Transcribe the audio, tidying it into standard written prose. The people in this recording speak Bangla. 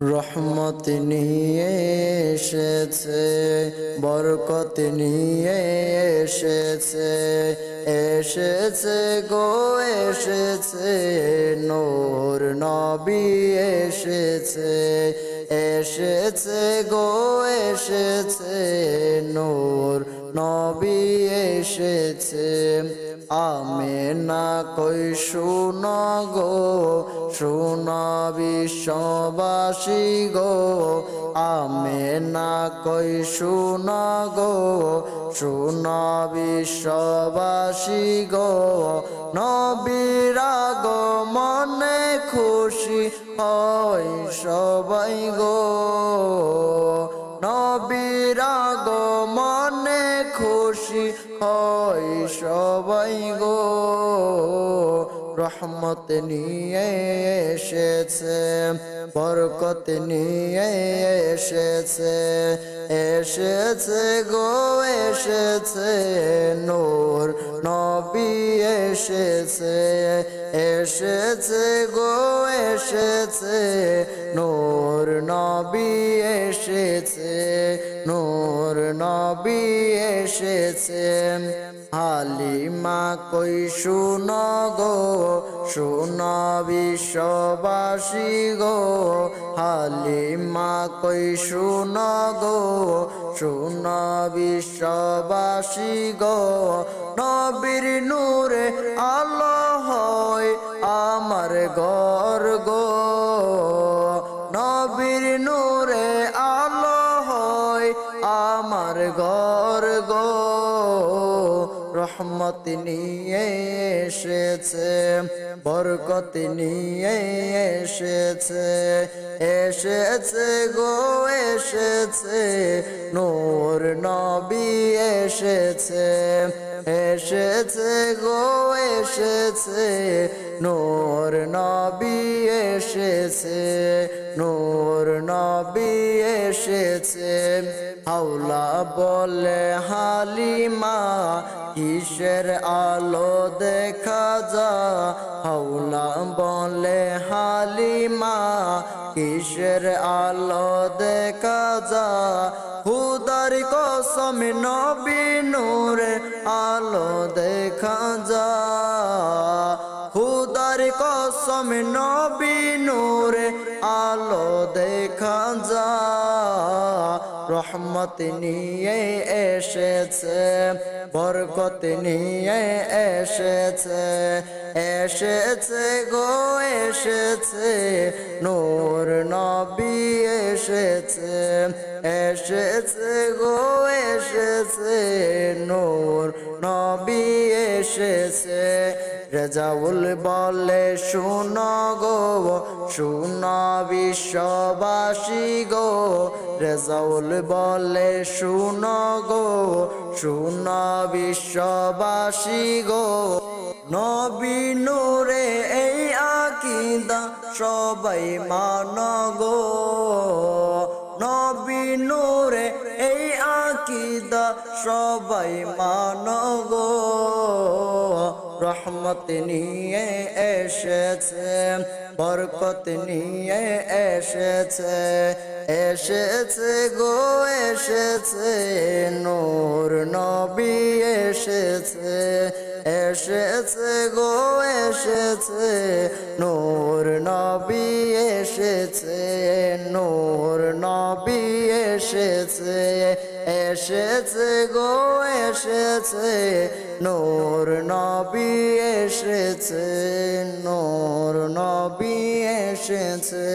রহমত নিয়ে এসেছে, বরকত নিয়ে এসেছে, এসেছে গো এসেছে, নূর নবী এসেছে, এসেছে গো এসেছে, নূর নবী এসেছে। আমেনা কই শুনো গো, শুনো বিশ্ববাসী গো, আমেনা কই শুনো গো, শুনো বিশ্ববাসী গো, নবীর আগমনে খুশি হয় সবাই গো, নবীর আগমনে খুশি হয় সবাই গো। রহমত নিয়ে এসেছে, বরকত নিয়ে এসেছে, এসেছে গো এসেছে, নূর নবী এসেছে, এসেছে গো এসেছে, নূর নবী এসেছে, নূর নবী এসেছে। হালিমা কই শুনো গো, শুনো বিশ্ববাসী গো, হালিমা কই শুনো গো, শুনো বিশ্ববাসী গো, নবীর নূরে আলো হয় আমার ঘর গো, নবীর নূরে আলো হয় আমার ঘর গো। রহমত নিয়ে এসেছে, বরকত নিয়ে এসেছে, এসেছে গো এসেছে, নূর নবী এসেছে, এসেছে গো এসেছে, নূর নবী এসেছে, নূর নবী এসেছে। হাওলা বলে হালিমা কিসের আলো দেখা যা, হাওলা বলে হালিমা কিসের আলো দেখা যা, খুদার কসম নবী নূরে আলো দেখা যা, খুদার কসম নবী নূরে আলো দেখা যা। রহমত নিয়ে এসেছে, বরকত নিয়ে এসেছে, এসেছে গো এসেছে, নূর নবী এসেছে, এসেছে গো এসেছে, নূর নবী এসেছে। রেজাউল বলে শুনো গো, শুনো বিশ্ববাসী গো, রেজাউল বলে শুনো গো, শুনো বিশ্ববাসী গো, নবী নূরে এই আকীদা সবাই মানো গো, নবী নূরে এই আকীদা সবাই মানো গো। রহমত নিয়ে এসেছে, বরকত নিয়ে এসেছে, এসেছে গো এসেছে, নূর নবী এসেছে, এসেছে গো এসেছে, নূর নবী এসেছে, নূর নবী এসেছে, এসেছে গো এসেছে, নূর নবী এসেছে, নূর নবী এসেছে।